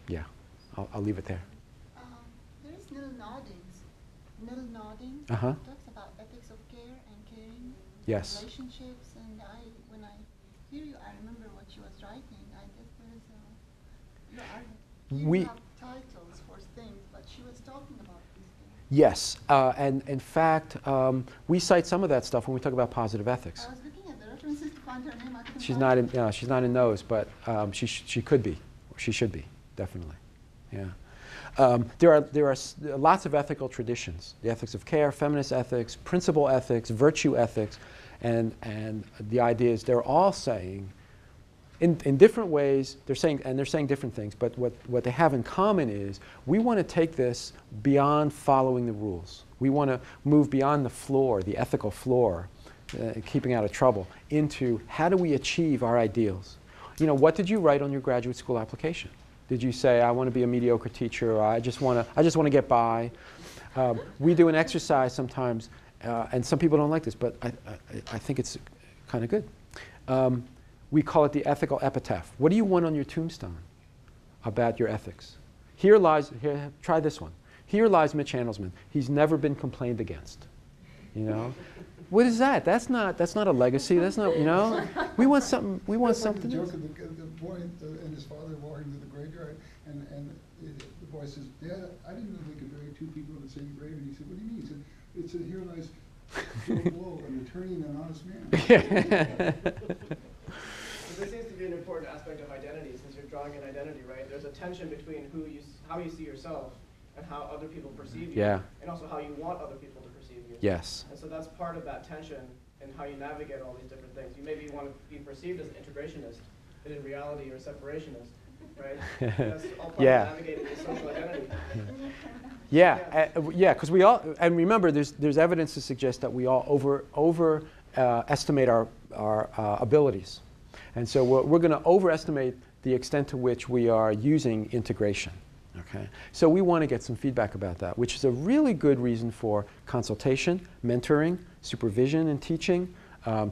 yeah, I'll leave it there. There is Neil Nodding. Uh-huh. Talks about ethics of care and caring, Yes. relationships, and when I hear you, I remember what she was writing. I guess you have titles for things, but she was talking about these things. Yes, and in fact, we cite some of that stuff when we talk about positive ethics. I was looking at the references to find her name. I couldn't She's find not it. she's not in those, but she could be, or she should be, definitely. Yeah. There are lots of ethical traditions: the ethics of care, feminist ethics, principle ethics, virtue ethics, and the idea is they're all saying, in different ways, they're saying different things. But what they have in common is we want to take this beyond following the rules. We want to move beyond the floor, the ethical floor, keeping out of trouble, into how do we achieve our ideals. What did you write on your graduate school application? Did you say, I want to be a mediocre teacher, or I just want to get by? We do an exercise sometimes, and some people don't like this, but I think it's kind of good. We call it the ethical epitaph. What do you want on your tombstone about your ethics? Try this one. Here lies Mitch Handelsman. He's never been complained against. You know, what is that? That's not a legacy. That's not, you know. We want something. We want something. The else. joke of the boy and his father walking to the graveyard, and the boy says, "Dad, I didn't know they could bury two people in the same grave." And he said, "What do you mean?" He said, "It said, here lies Joe Blow, an attorney and an honest man." This seems to be an important aspect of identity, since you're drawing an identity, right? There's a tension between how you see yourself and how other people perceive you, Yeah. and also how you want other people to perceive you. Yes. And so that's part of that tension in how you navigate all these different things. You maybe want to be perceived as an integrationist, but in reality you're a separationist, right? That's all part Yeah. of navigating the social identity. Yeah, because we all, and remember, there's evidence to suggest that we all overestimate our abilities, and so we're going to overestimate the extent to which we are using integration. Okay, so we want to get some feedback about that, which is a really good reason for consultation, mentoring, supervision, and teaching.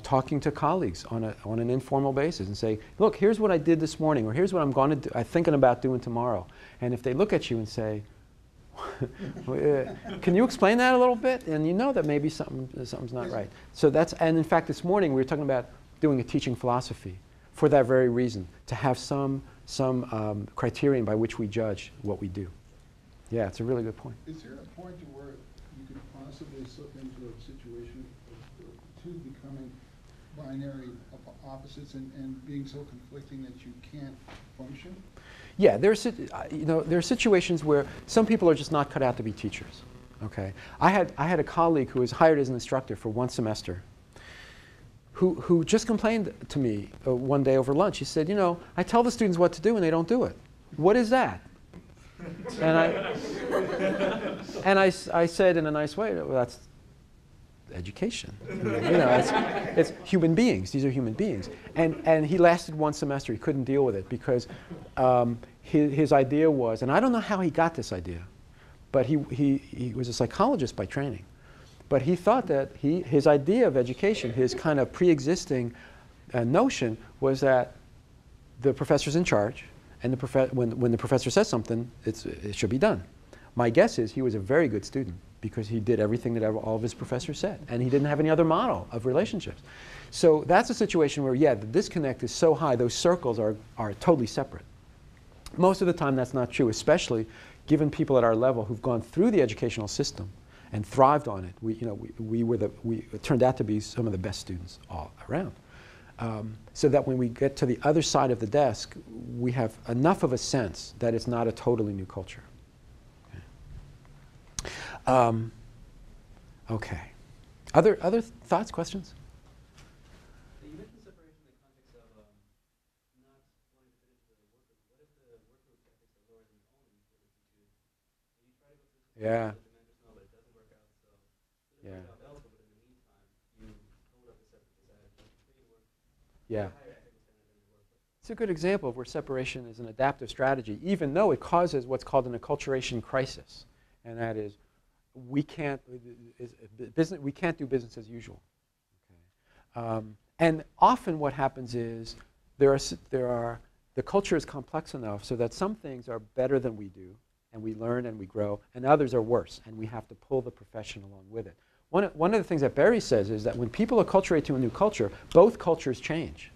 Talking to colleagues on an informal basis and say, look, here's what I did this morning, or here's what I'm going to do, I'm thinking about doing tomorrow. And if they look at you and say, can you explain that a little bit? And you know that maybe something's not right. So that's, and in fact, this morning we were talking about doing a teaching philosophy for that very reason, to have some criterion by which we judge what we do. Yeah, it's a really good point. Is there a point to where you could possibly slip into a situation of two becoming binary opposites and being so conflicting that you can't function? Yeah, there are situations where some people are just not cut out to be teachers. Okay, I had a colleague who was hired as an instructor for one semester, who just complained to me one day over lunch. He said, you know, I tell the students what to do and they don't do it. What is that? And I said in a nice way, well, that's education. You know, it's human beings. These are human beings. And he lasted one semester. He couldn't deal with it because his idea was, and I don't know how he got this idea, but he was a psychologist by training. But he thought that his idea of education, his kind of pre-existing notion, was that the professor's in charge, and when the professor says something, it should be done. My guess is he was a very good student because he did everything that all of his professors said, and he didn't have any other model of relationships. So that's a situation where, yeah, the disconnect is so high, those circles are totally separate. Most of the time that's not true, especially given people at our level who've gone through the educational system and thrived on it. It turned out to be some of the best students all around. So that when we get to the other side of the desk, we have enough of a sense that it's not a totally new culture. Okay. Other thoughts, questions? You mentioned separation in the context of not wanting to fit into the work group. What if the work group ethics are lower than your own for the teachers? And you try to go through the Yeah. but it doesn't work out. So it Yeah. works out elsewhere, but in the meantime, you hold up the separate society. Yeah. It's a good example of where separation is an adaptive strategy, even though it causes what's called an acculturation crisis, and that is we can't do business as usual. Okay. And often what happens is the culture is complex enough so that some things are better than we do, and we learn and we grow, and others are worse, and we have to pull the profession along with it. One of the things that Barry says is that when people acculturate to a new culture, both cultures change.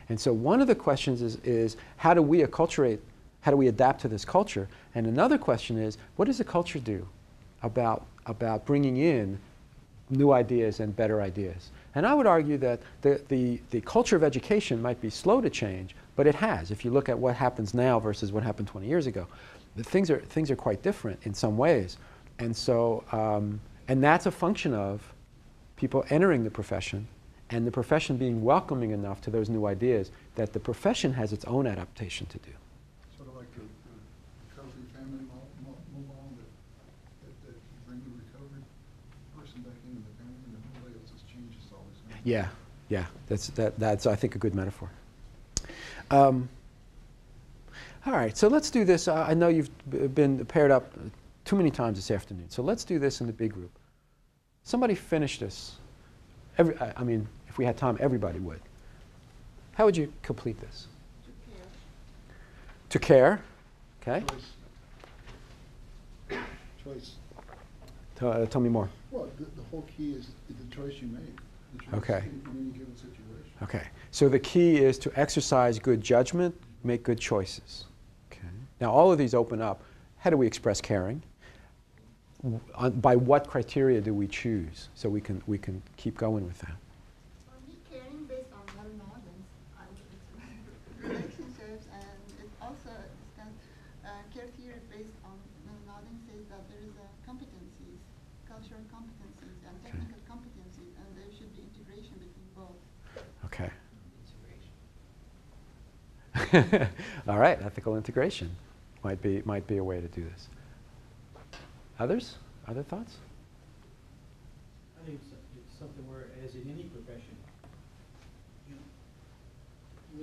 And so one of the questions is how do we acculturate, how do we adapt to this culture? And another question is, what does the culture do about bringing in new ideas and better ideas? And I would argue that the culture of education might be slow to change, but it has. If you look at what happens now versus what happened 20 years ago, things are quite different in some ways. And so, and that's a function of people entering the profession and the profession being welcoming enough to those new ideas that the profession has its own adaptation to do. Sort of like the recovery family mobile that you bring the recovered person back into the family and the whole else changes always. Yeah, that's I think a good metaphor. All right, so let's do this. I know you've been paired up too many times this afternoon, so let's do this in the big group. Somebody finish this. I mean, if we had time, everybody would. How would you complete this? To care. Okay. Choice. Tell me more. Well, the whole key is the choice you make. The choice Okay. in any given situation. Okay. So the key is to exercise good judgment, make good choices. Okay. Now all of these open up. How do we express caring? By what criteria do we choose? So we can keep going with that. For me, caring based on modern knowledge, relationships, and it also care theory based on knowledge says that there is competencies, cultural competencies, and technical competencies, and there should be integration between both. Okay. All right. Ethical integration might be a way to do this. Others? Other thoughts? I think it's something where, as in any profession, you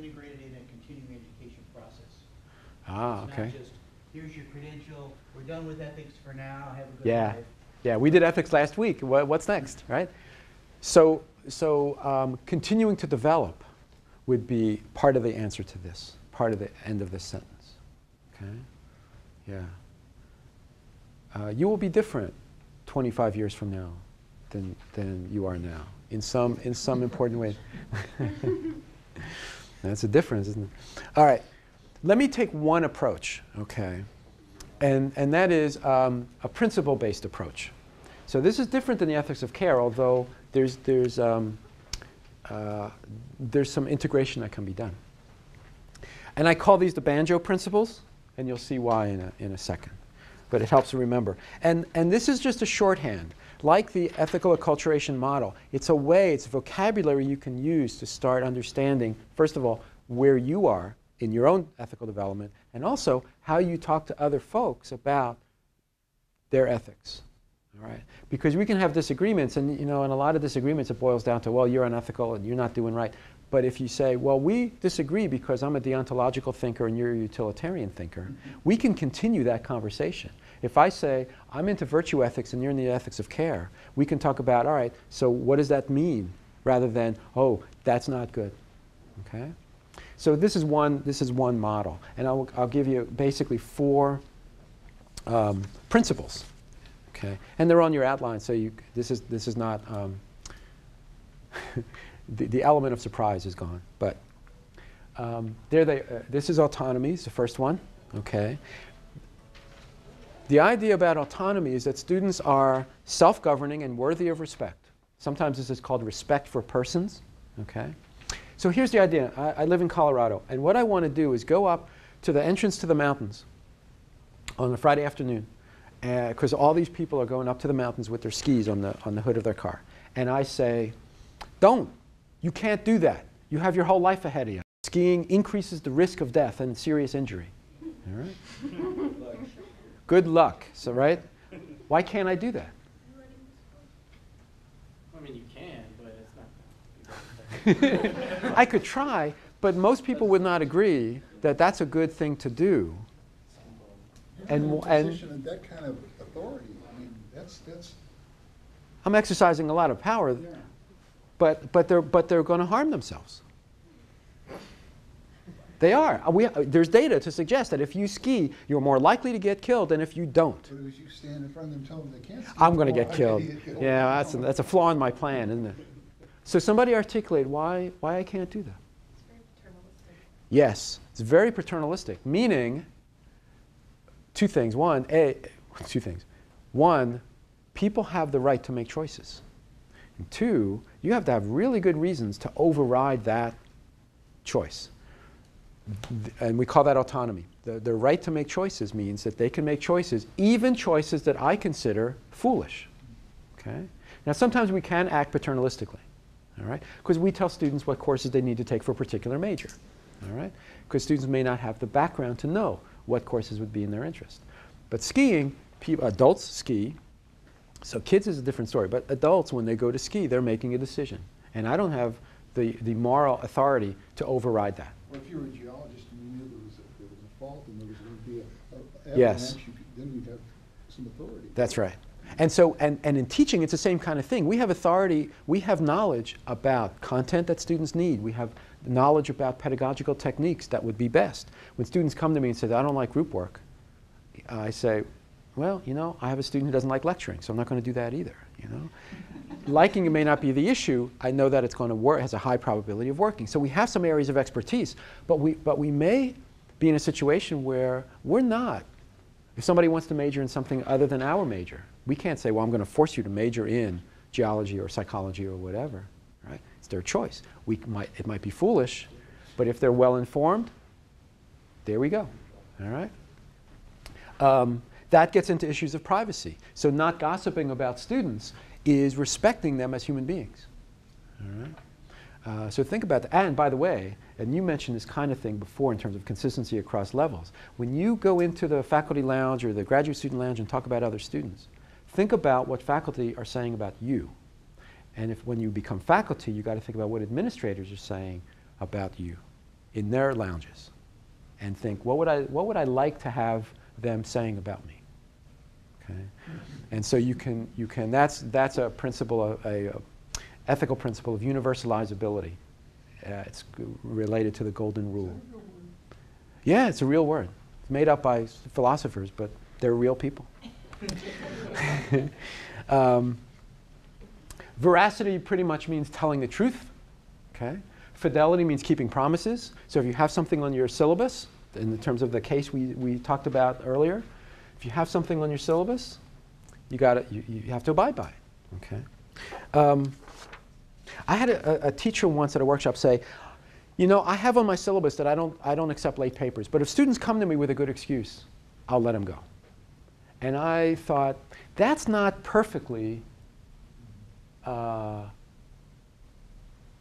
integrate it in a continuing education process. Ah, It's okay. not just, here's your credential, we're done with ethics for now, have a good Yeah. life. Yeah, we did ethics last week. What's next, right? So continuing to develop would be part of the answer to this, part of the end of this sentence. Okay? Yeah. You will be different 25 years from now than you are now in some important way. That's a difference, isn't it? All right. Let me take one approach, okay? And that is a principle-based approach. So this is different than the ethics of care, although there's some integration that can be done. And I call these the banjo principles, and you'll see why in a second. But it helps to remember. And this is just a shorthand. Like the ethical acculturation model, it's a way, it's a vocabulary you can use to start understanding, first of all, where you are in your own ethical development, and also how you talk to other folks about their ethics. All right? Because we can have disagreements, and in a lot of disagreements it boils down to, well, you're unethical and you're not doing right. But if you say, well, we disagree because I'm a deontological thinker and you're a utilitarian thinker, we can continue that conversation. If I say, I'm into virtue ethics and you're in the ethics of care, we can talk about, all right, so what does that mean? Rather than, oh, that's not good. Okay? So this is one model. And I'll give you basically 4 principles. Okay? And they're on your outline, so this is not... the element of surprise is gone, but this is autonomy, is the first one. Okay. The idea about autonomy is that students are self-governing and worthy of respect. Sometimes this is called respect for persons. Okay. So here's the idea. I live in Colorado, and what I want to do is go up to the entrance to the mountains on a Friday afternoon, because all these people are going up to the mountains with their skis on the hood of their car, and I say, don't. You can't do that. You have your whole life ahead of you. Skiing increases the risk of death and serious injury. All right? Good luck. So, right? Why can't I do that? I mean, you can, but it's not. I could try, but most people would not agree that that's a good thing to do. And position and that kind of authority, I mean, that's I'm exercising a lot of power. yeah. But they're going to harm themselves. They are. There's data to suggest that if you ski, you're more likely to get killed than if you don't. But as you stand in front of them, tell them they can't ski. I'm going to get I killed. get killed. Yeah, that's a flaw in my plan, isn't it? So somebody articulate why I can't do that. It's very paternalistic. Yes, it's very paternalistic, meaning 2 things. Two things. One, people have the right to make choices. And 2, you have to have really good reasons to override that choice. And we call that autonomy. The right to make choices means that they can make choices, even choices that I consider foolish. Okay? Now sometimes we can act paternalistically, all right? Because we tell students what courses they need to take for a particular major, all right? Because students may not have the background to know what courses would be in their interest. But skiing, adults ski. So kids is a different story, but adults, when they go to ski, they're making a decision. And I don't have the moral authority to override that. Or if you were a geologist and you knew there was a fault and there was going to be an Yes. avalanche, then you'd have some authority. That's right. And so, and in teaching, it's the same kind of thing. We have authority, we have knowledge about content that students need. We have knowledge about pedagogical techniques that would be best. When students come to me and say, I don't like group work, I say, Well, you know, I have a student who doesn't like lecturing, so I'm not going to do that either, you know. Liking it may not be the issue. I know that it's going to work, has a high probability of working. So we have some areas of expertise, but we may be in a situation where we're not. If somebody wants to major in something other than our major, we can't say, well, I'm going to force you to major in geology or psychology or whatever, right? It's their choice. It might be foolish, but if they're well informed, there we go, all right? That gets into issues of privacy. So not gossiping about students is respecting them as human beings. All right? So think about that. And by the way, and you mentioned this kind of thing before in terms of consistency across levels. When you go into the faculty lounge or the graduate student lounge and talk about other students, think about what faculty are saying about you. And when you become faculty, you've got to think about what administrators are saying about you in their lounges. And think, what would I like to have them saying about me? Okay? And so you can that's a principle, a ethical principle of universalizability. It's related to the golden rule. Yeah, it's a real word. It's made up by philosophers, but they're real people. Veracity pretty much means telling the truth. Okay? Fidelity means keeping promises. So if you have something on your syllabus, in terms of the case we talked about earlier, if you have something on your syllabus, you have to abide by it. Okay? I had a teacher once at a workshop say, you know, I have on my syllabus that I don't accept late papers, but if students come to me with a good excuse, I'll let them go. And I thought, that's not perfectly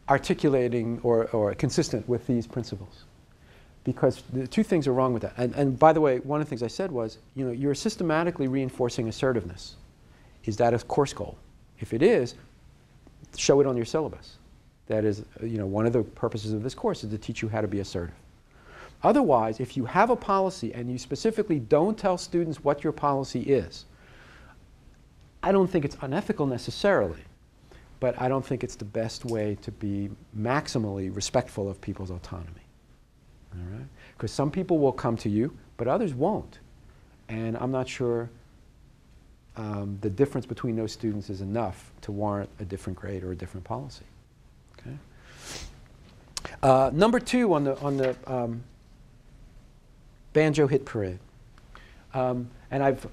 articulating or consistent with these principles. Because the two things are wrong with that. And by the way, one of the things I said was, you know, you're systematically reinforcing assertiveness. Is that a course goal? If it is, show it on your syllabus. That is, you know, one of the purposes of this course is to teach you how to be assertive. Otherwise, if you have a policy and you specifically don't tell students what your policy is, I don't think it's unethical necessarily, but I don't think it's the best way to be maximally respectful of people's autonomy. All right? Because some people will come to you, but others won't. And I'm not sure the difference between those students is enough to warrant a different grade or a different policy. Okay? Number two on the banjo hit parade. And I've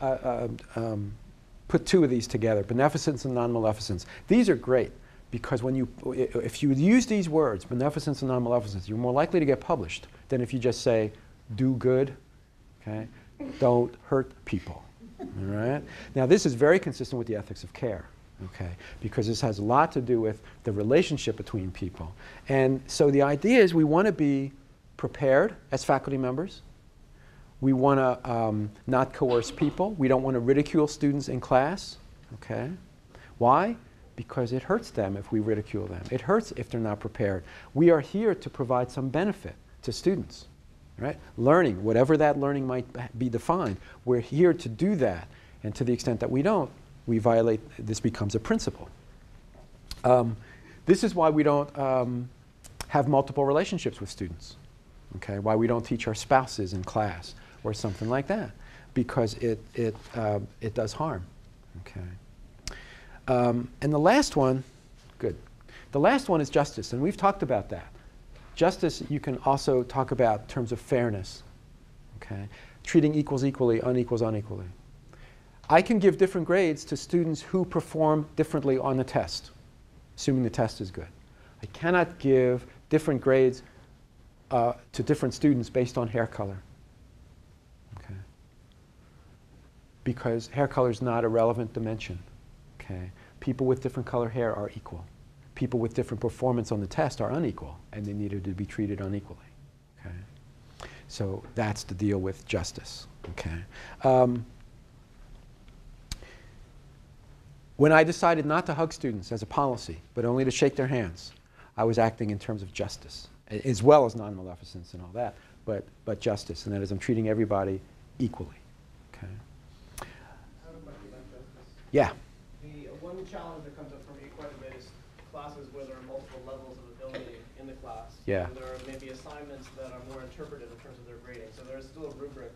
put two of these together, beneficence and non-maleficence. These are great because if you use these words, beneficence and non-maleficence, you're more likely to get published than if you just say, do good, okay? Don't hurt people. All right? Now, this is very consistent with the ethics of care, okay? Because this has a lot to do with the relationship between people. And so the idea is we want to be prepared as faculty members. We want to not coerce people. We don't want to ridicule students in class, okay? Why? Because it hurts them if we ridicule them. It hurts if they're not prepared. We are here to provide some benefit to students. Right? Learning, whatever that learning might be defined, we're here to do that. And to the extent that we don't, we violate, this becomes a principle. This is why we don't have multiple relationships with students. Okay? Why we don't teach our spouses in class or something like that. Because it does harm. Okay? And the last one, good. The last one is justice, and we've talked about that. Justice, you can also talk about in terms of fairness, okay? Treating equals equally, unequals unequally. I can give different grades to students who perform differently on the test, assuming the test is good. I cannot give different grades to different students based on hair color, okay? Because hair color is not a relevant dimension, okay? People with different color hair are equal. People with different performance on the test are unequal, and they needed to be treated unequally. Okay? So that's the deal with justice. Okay? When I decided not to hug students as a policy, but only to shake their hands, I was acting in terms of justice, as well as non-maleficence and all that, but justice, and that is I'm treating everybody equally. Okay? Yeah. The one challenge that comes up for me quite a bit is classes where there are multiple levels of ability in the class. Yeah. And there are maybe assignments that are more interpretive in terms of their grading. So there's still a rubric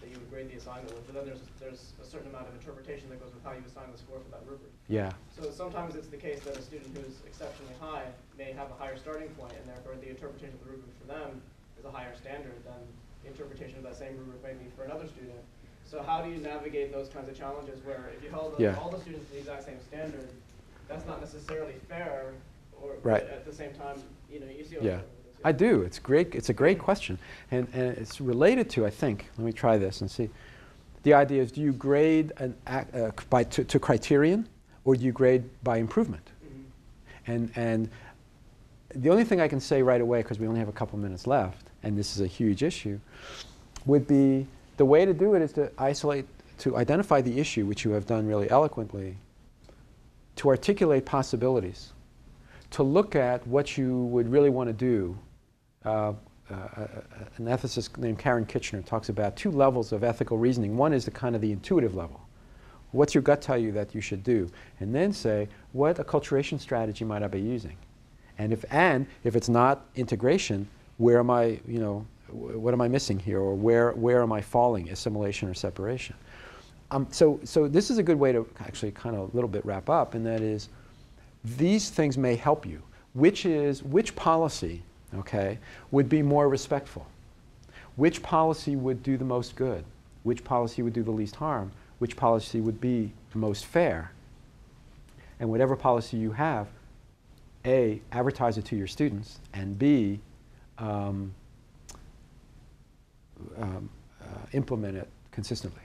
that you would grade the assignment with, but then there's a certain amount of interpretation that goes with how you assign the score for that rubric. Yeah. So sometimes it's the case that a student who's exceptionally high may have a higher starting point, and therefore the interpretation of the rubric for them is a higher standard than the interpretation of that same rubric may be for another student. So how do you navigate those kinds of challenges where if you held all the students to the exact same standard, that's not necessarily fair, or right. at the same time, you know, you see what Yeah. I do. It's great. It's a great question, and it's related to, I think. Let me try this and see. The idea is: do you grade to criterion, or do you grade by improvement? Mm-hmm. And the only thing I can say right away, because we only have a couple minutes left, and this is a huge issue, would be the way to do it is to identify the issue, which you have done really eloquently, to articulate possibilities, to look at what you would really want to do. An ethicist named Karen Kitchener talks about 2 levels of ethical reasoning. One is the kind of the intuitive level. What's your gut tell you that you should do? And then say, what acculturation strategy might I be using? And if it's not integration, where am I, you know, what am I missing here? Or where am I falling, assimilation or separation? So this is a good way to actually kind of a little bit wrap up, and that is, these things may help you. Which policy, okay, would be more respectful? Which policy would do the most good? Which policy would do the least harm? Which policy would be the most fair? And whatever policy you have, A, advertise it to your students, and B, implement it consistently.